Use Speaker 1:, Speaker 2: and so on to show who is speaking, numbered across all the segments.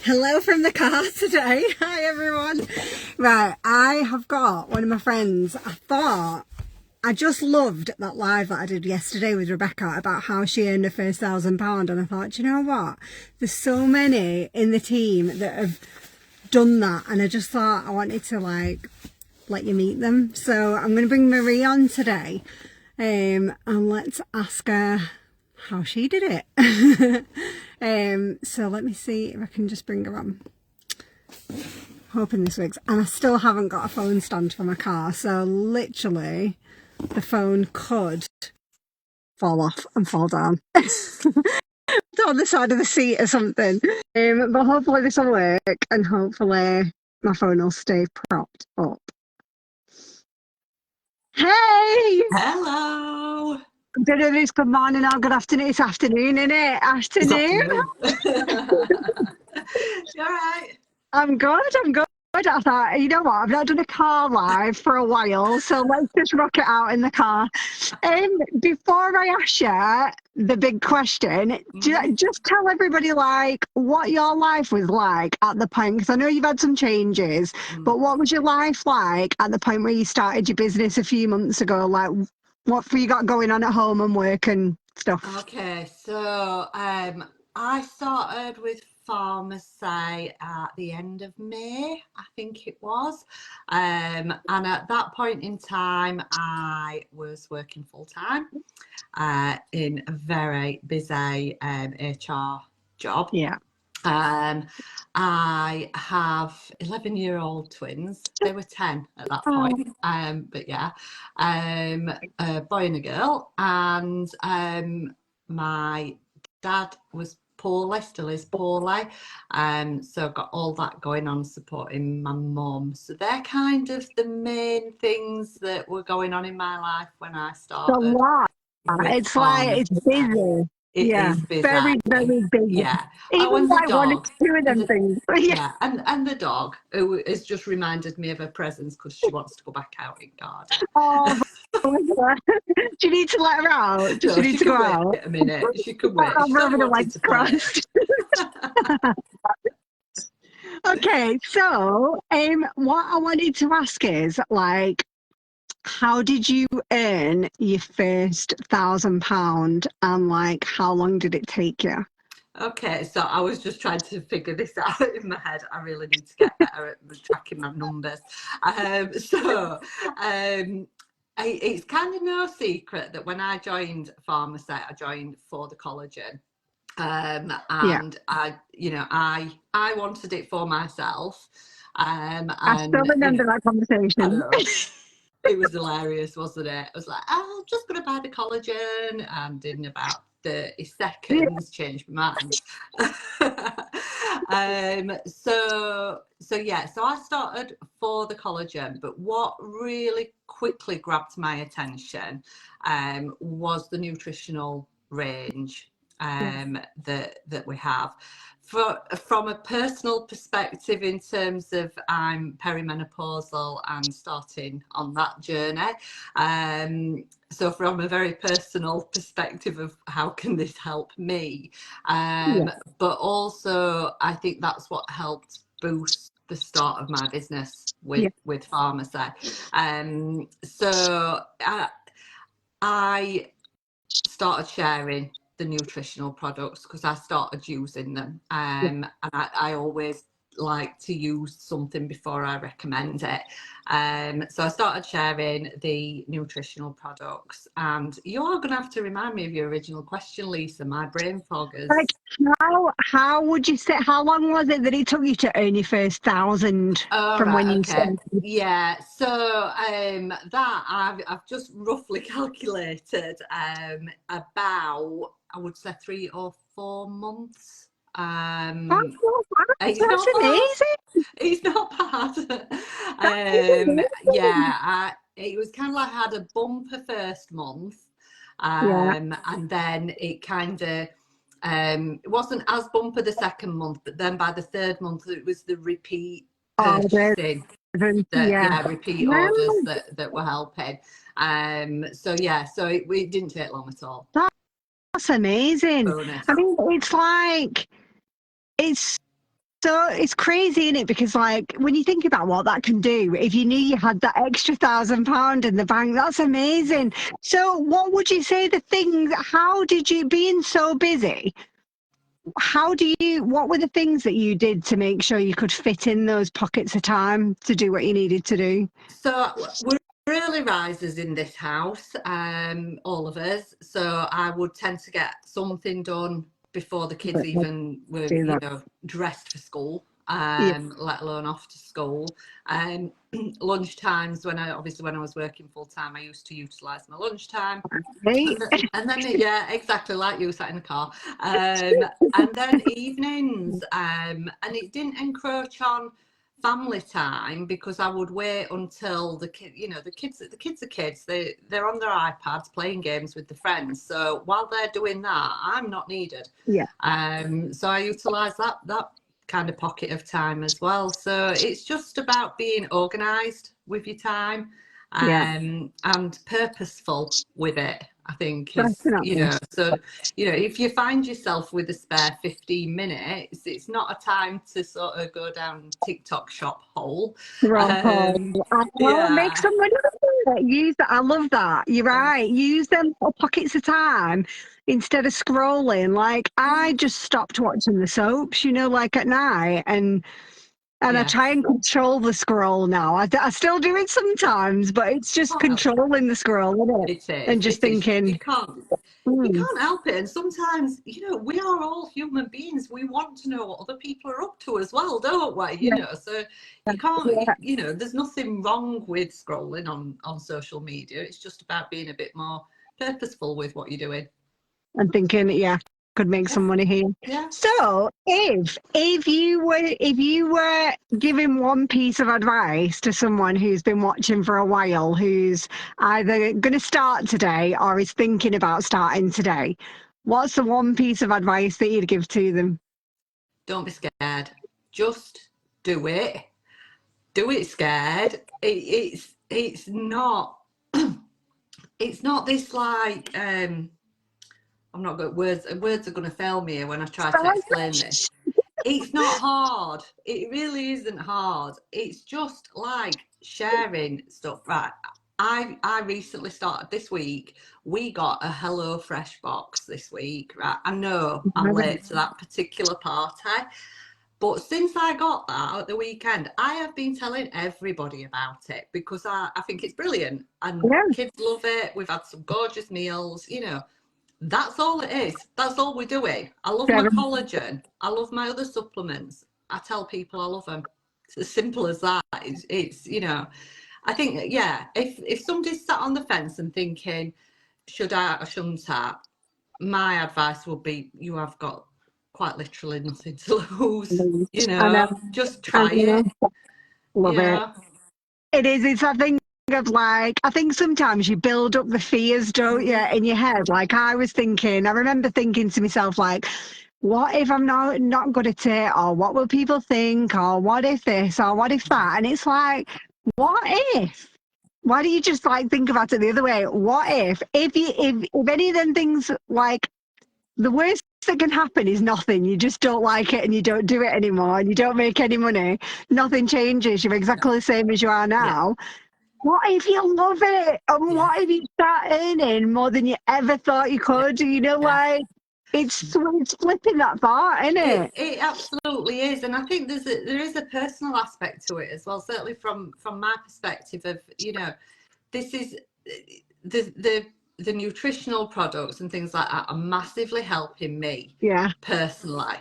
Speaker 1: Hello from the car today. Hi everyone. Right, I have got one of my friends. I just loved that live that I did yesterday with Rebecca about how she earned her first £1,000, and I thought, you know what? There's so many in the team that have done that, and I just thought I wanted to let you meet them. So I'm going to bring Marie on today, and let's ask her how she did it. So let me see if I can just bring her on. Hoping this works. And I still haven't got a phone stand for my car, so literally the phone could fall off and fall down on the side of the seat or something. But hopefully this will work, and hopefully my phone will stay propped up. Hey!
Speaker 2: Hello!
Speaker 1: I don't know if it's good morning or good afternoon. It's afternoon, isn't it? Afternoon.
Speaker 2: You all right?
Speaker 1: I'm good. I thought, you know what? I've not done a car live for a while, so let's just rock it out in the car. Before I ask you the big question, just tell everybody what your life was like at the point, because I know you've had some changes, but what was your life like at the point where you started your business a few months ago? What have you got going on at home and work and stuff?
Speaker 2: Okay, so I started with pharmacy at the end of May, I think it was. And at that point in time, I was working full time in a very busy HR job.
Speaker 1: Yeah.
Speaker 2: I have 11-year-old twins. They were 10 at that point. But yeah, a boy and a girl. And my dad was poorly, still is poorly. So I've got all that going on, supporting my mum. So they're kind of the main things that were going on in my life when I started.
Speaker 1: A lot. It's busy.
Speaker 2: It is busy.
Speaker 1: Very, very busy.
Speaker 2: Yeah.
Speaker 1: Even
Speaker 2: the
Speaker 1: one or two of them things.
Speaker 2: Yeah, and the dog, who has just reminded me of her presence because she wants to go back out in garden.
Speaker 1: Oh, do you need to let her out? Does she need to go out?
Speaker 2: A minute. She could wait.
Speaker 1: I'm rubbing her legs crossed. Okay, so what I wanted to ask is how did you earn your first £1,000, and how long did it take you?
Speaker 2: Okay, so I was just trying to figure this out in my head. I really need to get better at tracking my numbers. It's kind of no secret that when I joined pharmacy, I joined for the collagen. And I wanted it for myself.
Speaker 1: I still remember that conversation.
Speaker 2: It was hilarious, wasn't it? I was like, I'm just going to buy the collagen, and in about 30 seconds changed my mind. So I started for the collagen, but what really quickly grabbed my attention was the nutritional range that we have. From a personal perspective, in terms of I'm perimenopausal and starting on that journey, so from a very personal perspective of how can this help me, but also I think that's what helped boost the start of my business with pharmacy. So I started sharing the nutritional products because I started using them, and I always like to use something before I recommend it. So I started sharing the nutritional products, and you're going to have to remind me of your original question, Lisa. My brain fog is...
Speaker 1: How would you say, how long was it that it took you to earn your first 1,000 from when you started?
Speaker 2: Yeah, so that I've just roughly calculated about, I would say, 3 or 4 months.
Speaker 1: That's amazing.
Speaker 2: It's not bad. It was kind of like I had a bumper first month, and then it kind of it wasn't as bumper the second month, but then by the third month it was the repeat purchasing, repeat orders that were helping. So it didn't take long at all.
Speaker 1: That's amazing. Bonus. I mean, it's it's crazy, isn't it? Because like when you think about what that can do, if you knew you had that extra £1,000 in the bank, that's amazing. So what would you say how did you, being so busy, what were the things that you did to make sure you could fit in those pockets of time to do what you needed to do?
Speaker 2: So we're early risers in this house, all of us. So I would tend to get something done before the kids even were,
Speaker 1: Do that.
Speaker 2: dressed for school,
Speaker 1: Yeah.
Speaker 2: let alone off to school. Lunch times, when I was working full time, I used to utilise my lunchtime.
Speaker 1: Right.
Speaker 2: And then, yeah, exactly like you, sat in the car. And then evenings, and it didn't encroach on family time because I would wait until the kids are kids. They're on their iPads playing games with the friends. So while they're doing that, I'm not needed.
Speaker 1: Yeah.
Speaker 2: So I utilise that kind of pocket of time as well. So it's just about being organised with your time, and purposeful with it, I think, is,
Speaker 1: Definitely.
Speaker 2: so, if you find yourself with a spare 15 minutes, it's not a time to sort of go down TikTok shop hole.
Speaker 1: Wrong call. Make
Speaker 2: Yeah.
Speaker 1: some money with it. Use that. I love that. You're right. Use them for pockets of time instead of scrolling. Like I just stopped watching the soaps, like at night, and I
Speaker 2: Yeah.
Speaker 1: try and control the scroll now. I still do it sometimes, but it's just
Speaker 2: Well,
Speaker 1: controlling the scroll, isn't it?
Speaker 2: it is.
Speaker 1: And just
Speaker 2: It is.
Speaker 1: thinking,
Speaker 2: You
Speaker 1: hmm,
Speaker 2: can't help it. And sometimes, we are all human beings. We want to know what other people are up to as well, don't we? So you can't, there's nothing wrong with scrolling on social media. It's just about being a bit more purposeful with what you're doing.
Speaker 1: and thinking, could make some money here.
Speaker 2: Yeah.
Speaker 1: So if you were giving one piece of advice to someone who's been watching for a while, who's either going to start today or is thinking about starting today, what's the one piece of advice that you'd give to them?
Speaker 2: Don't be scared. Just do it. Do it scared. It's not it's not this like I'm not good. Words are going to fail me when I try to explain this. It's not hard. It really isn't hard. It's just like sharing stuff. Right. I recently started this week. We got a Hello Fresh box this week. Right. I know I'm late to that particular party. But since I got that at the weekend, I have been telling everybody about it because I think it's brilliant and kids love it. We've had some gorgeous meals, That's all it is. That's all we're doing. I love my collagen. I love my other supplements. I tell people I love them. It's as simple as that. It's I think, if somebody's sat on the fence and thinking, should I or shouldn't I? My advice would be, you have got quite literally nothing to lose.
Speaker 1: I know.
Speaker 2: Just try it.
Speaker 1: Love it. It is. It's a thing of like, I think sometimes you build up the fears, don't you, in your head? Like I remember thinking to myself, like, what if I'm not good at it? Or what will people think? Or what if this? Or what if that? And it's like, what if? Why don't you just like think about it the other way? What if any of them things, like, the worst that can happen is nothing. You just don't like it and you don't do it anymore and you don't make any money. Nothing changes. You're exactly the same as you are now. What if you love it? And what if you start earning more than you ever thought you could? Like, it's flipping that thought, isn't it?
Speaker 2: It absolutely is, and I think there is a personal aspect to it as well. Certainly from my perspective of this is the nutritional products and things like that are massively helping me personally.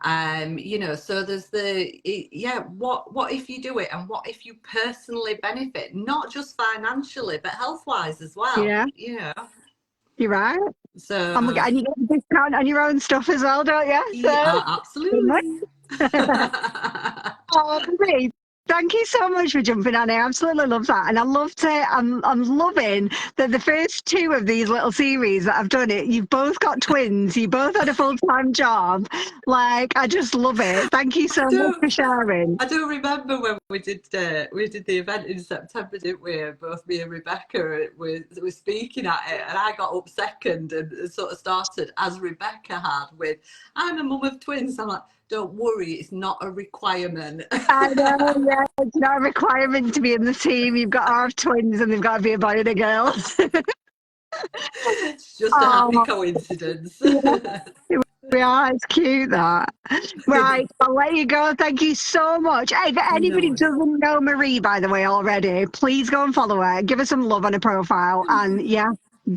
Speaker 2: So there's what if you do it, and what if you personally benefit, not just financially but health wise as well.
Speaker 1: You're right.
Speaker 2: So
Speaker 1: and you get a discount on your own stuff as well, don't you? So
Speaker 2: absolutely.
Speaker 1: Oh, great. Thank you so much for jumping on here. I absolutely love that. And I'm loving that the first two of these little series that I've done it, you've both got twins, you both had a full-time job. Like, I just love it. Thank you so much for sharing.
Speaker 2: I do remember when we did the event in September, didn't we? Both me and Rebecca were speaking at it, and I got up second and sort of started as Rebecca had with, I'm a mum of twins. I'm like, don't worry, it's not a requirement.
Speaker 1: I know, yeah, it's not a requirement to be in the team. You've got to have twins and they've got to be a boy and a girl.
Speaker 2: It's just a happy
Speaker 1: Oh,
Speaker 2: coincidence.
Speaker 1: yeah, we are. It's cute, that. Right, I'll let you go. Thank you so much. Hey, if
Speaker 2: No
Speaker 1: anybody
Speaker 2: worries.
Speaker 1: doesn't know Marie, by the way, already, please go and follow her. Give her some love on her profile. And yeah,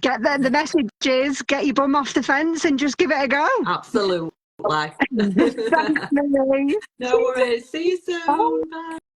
Speaker 1: get the messages, get your bum off the fence and just give it a go.
Speaker 2: Absolutely.
Speaker 1: Thanks, Marie.
Speaker 2: No worries. See you soon.
Speaker 1: Bye.
Speaker 2: Bye.